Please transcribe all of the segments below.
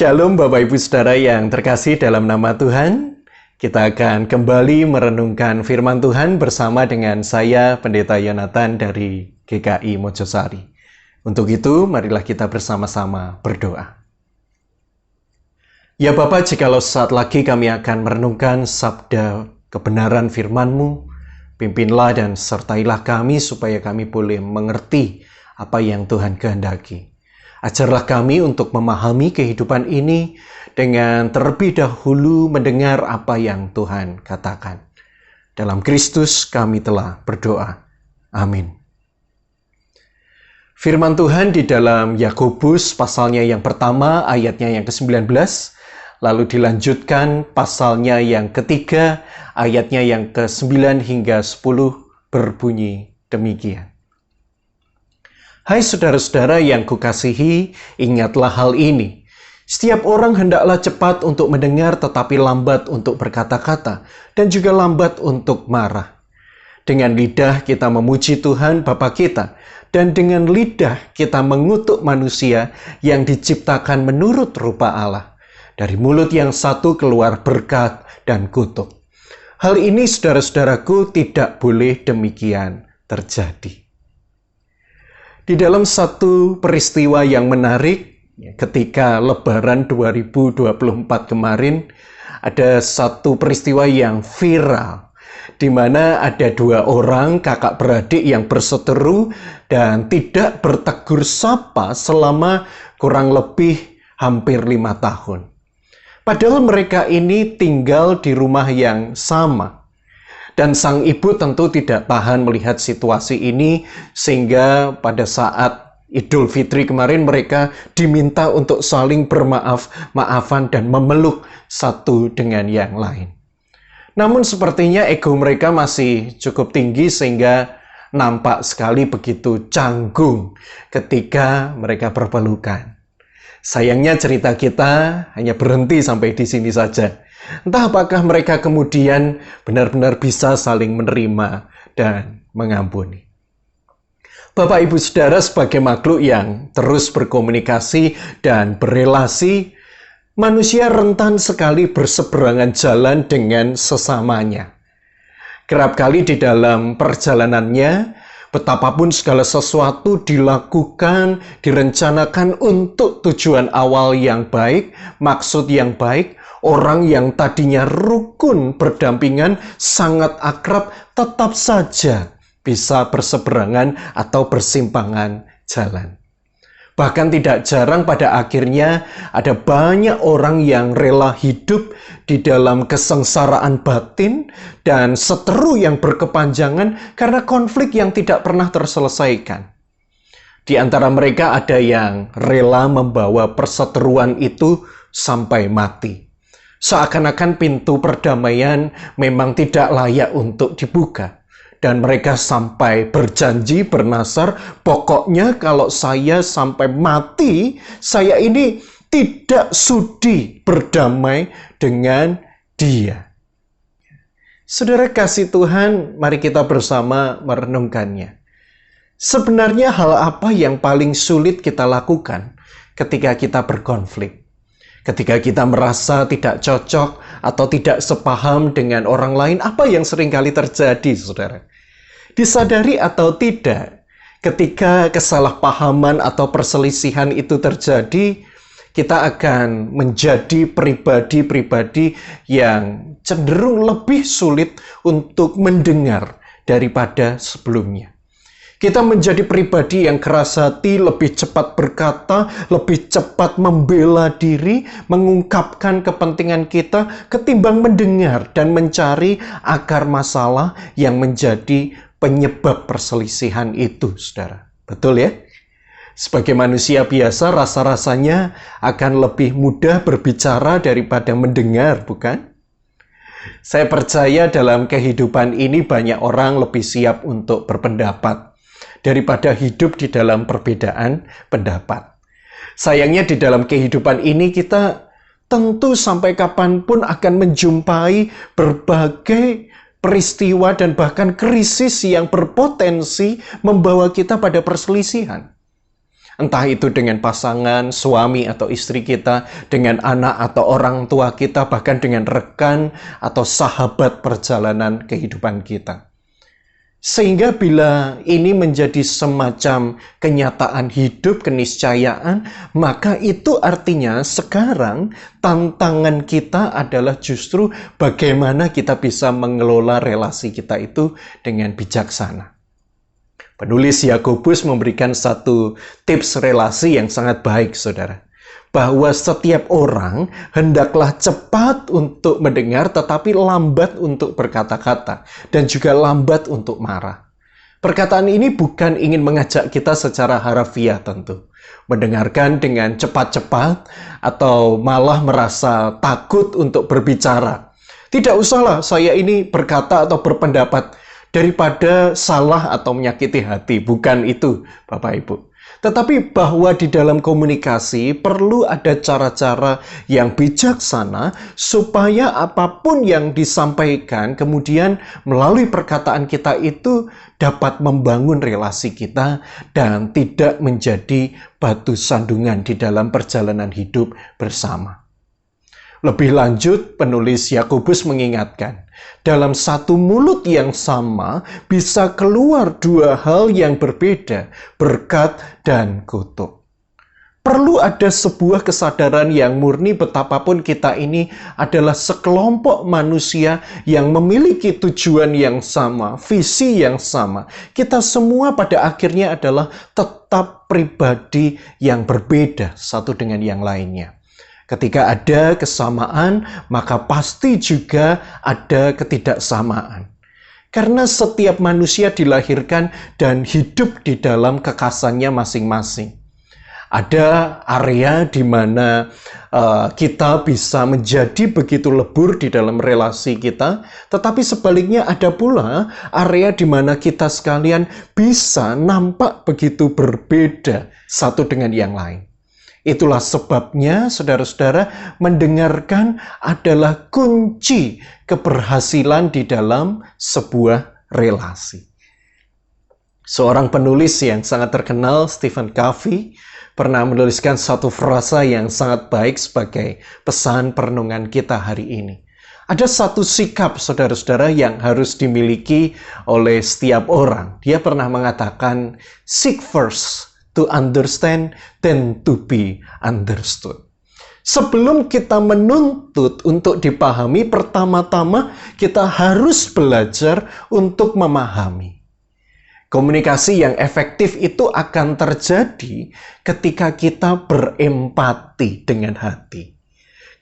Shalom Bapak Ibu Saudara yang terkasih dalam nama Tuhan. Kita akan kembali merenungkan firman Tuhan bersama dengan saya Pendeta Yonatan dari GKI Mojosari. Untuk itu marilah kita bersama-sama berdoa. Ya Bapa, jikalau saat lagi kami akan merenungkan sabda kebenaran firman-Mu, pimpinlah dan sertailah kami supaya kami boleh mengerti apa yang Tuhan kehendaki. Ajarlah kami untuk memahami kehidupan ini dengan terlebih dahulu mendengar apa yang Tuhan katakan. Dalam Kristus kami telah berdoa. Amin. Firman Tuhan di dalam Yakobus pasalnya yang pertama ayatnya yang ke-19, lalu dilanjutkan pasalnya yang ketiga ayatnya yang ke-9 hingga 10 berbunyi demikian. Hai saudara-saudara yang kukasihi, ingatlah hal ini. Setiap orang hendaklah cepat untuk mendengar tetapi lambat untuk berkata-kata dan juga lambat untuk marah. Dengan lidah kita memuji Tuhan Bapa kita dan dengan lidah kita mengutuk manusia yang diciptakan menurut rupa Allah. Dari mulut yang satu keluar berkat dan kutuk. Hal ini saudara-saudaraku tidak boleh demikian terjadi. Di dalam satu peristiwa yang menarik, ketika Lebaran 2024 kemarin, ada satu peristiwa yang viral, di mana ada dua orang kakak beradik yang berseteru dan tidak bertegur sapa selama kurang lebih hampir 5 tahun. Padahal mereka ini tinggal di rumah yang sama. Dan sang ibu tentu tidak tahan melihat situasi ini, sehingga pada saat Idul Fitri kemarin mereka diminta untuk saling bermaaf-maafan dan memeluk satu dengan yang lain. Namun sepertinya ego mereka masih cukup tinggi sehingga nampak sekali begitu canggung ketika mereka berpelukan. Sayangnya cerita kita hanya berhenti sampai di sini saja. Entah apakah mereka kemudian benar-benar bisa saling menerima dan mengampuni. Bapak Ibu Saudara, sebagai makhluk yang terus berkomunikasi dan berelasi, manusia rentan sekali berseberangan jalan dengan sesamanya. Kerap kali di dalam perjalanannya, betapapun segala sesuatu dilakukan, direncanakan untuk tujuan awal yang baik, maksud yang baik, orang yang tadinya rukun berdampingan, sangat akrab, tetap saja bisa berseberangan atau bersimpangan jalan. Bahkan tidak jarang pada akhirnya ada banyak orang yang rela hidup di dalam kesengsaraan batin dan seteru yang berkepanjangan karena konflik yang tidak pernah terselesaikan. Di antara mereka ada yang rela membawa perseteruan itu sampai mati. Seakan-akan pintu perdamaian memang tidak layak untuk dibuka. Dan mereka sampai berjanji bernasar, pokoknya kalau saya sampai mati, saya ini tidak sudi berdamai dengan dia. Saudara kasih Tuhan, mari kita bersama merenungkannya. Sebenarnya hal apa yang paling sulit kita lakukan ketika kita berkonflik? Ketika kita merasa tidak cocok atau tidak sepaham dengan orang lain, apa yang seringkali terjadi, saudara? Disadari atau tidak, ketika kesalahpahaman atau perselisihan itu terjadi, kita akan menjadi pribadi-pribadi yang cenderung lebih sulit untuk mendengar daripada sebelumnya. Kita menjadi pribadi yang keras hati, lebih cepat berkata, lebih cepat membela diri, mengungkapkan kepentingan kita, ketimbang mendengar dan mencari akar masalah yang menjadi penyebab perselisihan itu, saudara. Betul ya? Sebagai manusia biasa, rasa-rasanya akan lebih mudah berbicara daripada mendengar, bukan? Saya percaya dalam kehidupan ini banyak orang lebih siap untuk berpendapat daripada hidup di dalam perbedaan pendapat. Sayangnya di dalam kehidupan ini kita tentu sampai kapanpun akan menjumpai berbagai peristiwa dan bahkan krisis yang berpotensi membawa kita pada perselisihan. Entah itu dengan pasangan, suami atau istri kita, dengan anak atau orang tua kita, bahkan dengan rekan atau sahabat perjalanan kehidupan kita. Sehingga bila ini menjadi semacam kenyataan hidup, keniscayaan, maka itu artinya sekarang tantangan kita adalah justru bagaimana kita bisa mengelola relasi kita itu dengan bijaksana. Penulis Yakobus memberikan satu tips relasi yang sangat baik, saudara. Bahwa setiap orang hendaklah cepat untuk mendengar tetapi lambat untuk berkata-kata dan juga lambat untuk marah. Perkataan ini bukan ingin mengajak kita secara harafiah tentu. Mendengarkan dengan cepat-cepat atau malah merasa takut untuk berbicara. Tidak usahlah saya ini berkata atau berpendapat daripada salah atau menyakiti hati. Bukan itu, Bapak Ibu. Tetapi bahwa di dalam komunikasi perlu ada cara-cara yang bijaksana supaya apapun yang disampaikan kemudian melalui perkataan kita itu dapat membangun relasi kita dan tidak menjadi batu sandungan di dalam perjalanan hidup bersama. Lebih lanjut, penulis Yakobus mengingatkan, dalam satu mulut yang sama bisa keluar dua hal yang berbeda, berkat dan kutuk. Perlu ada sebuah kesadaran yang murni betapapun kita ini adalah sekelompok manusia yang memiliki tujuan yang sama, visi yang sama. Kita semua pada akhirnya adalah tetap pribadi yang berbeda satu dengan yang lainnya. Ketika ada kesamaan, maka pasti juga ada ketidaksamaan. Karena setiap manusia dilahirkan dan hidup di dalam kekasannya masing-masing. Ada area di mana kita bisa menjadi begitu lebur di dalam relasi kita, tetapi sebaliknya ada pula area di mana kita sekalian bisa nampak begitu berbeda satu dengan yang lain. Itulah sebabnya, saudara-saudara, mendengarkan adalah kunci keberhasilan di dalam sebuah relasi. Seorang penulis yang sangat terkenal, Stephen Covey, pernah menuliskan satu frasa yang sangat baik sebagai pesan perenungan kita hari ini. Ada satu sikap, saudara-saudara, yang harus dimiliki oleh setiap orang. Dia pernah mengatakan, seek first to understand, then to be understood. Sebelum kita menuntut untuk dipahami, pertama-tama kita harus belajar untuk memahami. Komunikasi yang efektif itu akan terjadi ketika kita berempati dengan hati.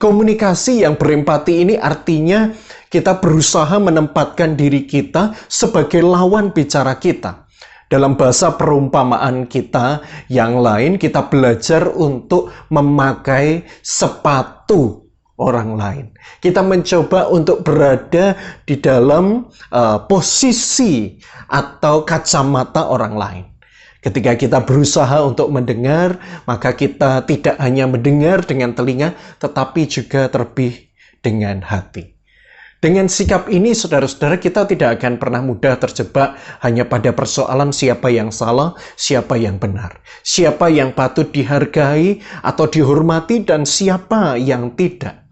Komunikasi yang berempati ini artinya kita berusaha menempatkan diri kita sebagai lawan bicara kita. Dalam bahasa perumpamaan kita yang lain, kita belajar untuk memakai sepatu orang lain. Kita mencoba untuk berada di dalam posisi atau kacamata orang lain. Ketika kita berusaha untuk mendengar, maka kita tidak hanya mendengar dengan telinga, tetapi juga terlebih dengan hati. Dengan sikap ini, saudara-saudara, kita tidak akan pernah mudah terjebak hanya pada persoalan siapa yang salah, siapa yang benar, siapa yang patut dihargai atau dihormati, dan siapa yang tidak.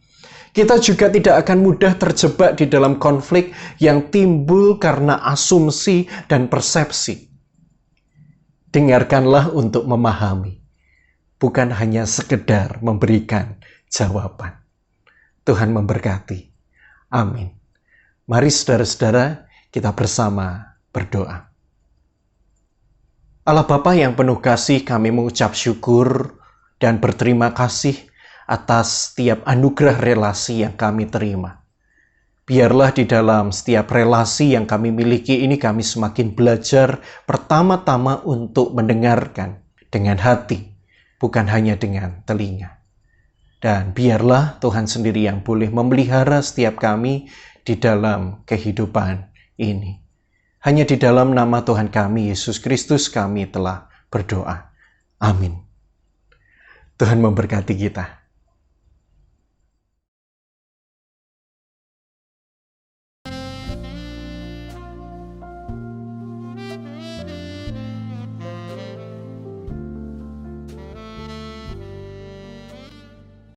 Kita juga tidak akan mudah terjebak di dalam konflik yang timbul karena asumsi dan persepsi. Dengarkanlah untuk memahami, bukan hanya sekedar memberikan jawaban. Tuhan memberkati. Amin. Mari saudara-saudara, kita bersama berdoa. Allah Bapa yang penuh kasih, kami mengucap syukur dan berterima kasih atas setiap anugerah relasi yang kami terima. Biarlah di dalam setiap relasi yang kami miliki ini kami semakin belajar pertama-tama untuk mendengarkan dengan hati, bukan hanya dengan telinga. Dan biarlah Tuhan sendiri yang boleh memelihara setiap kami di dalam kehidupan ini. Hanya di dalam nama Tuhan kami, Yesus Kristus, kami telah berdoa. Amin. Tuhan memberkati kita.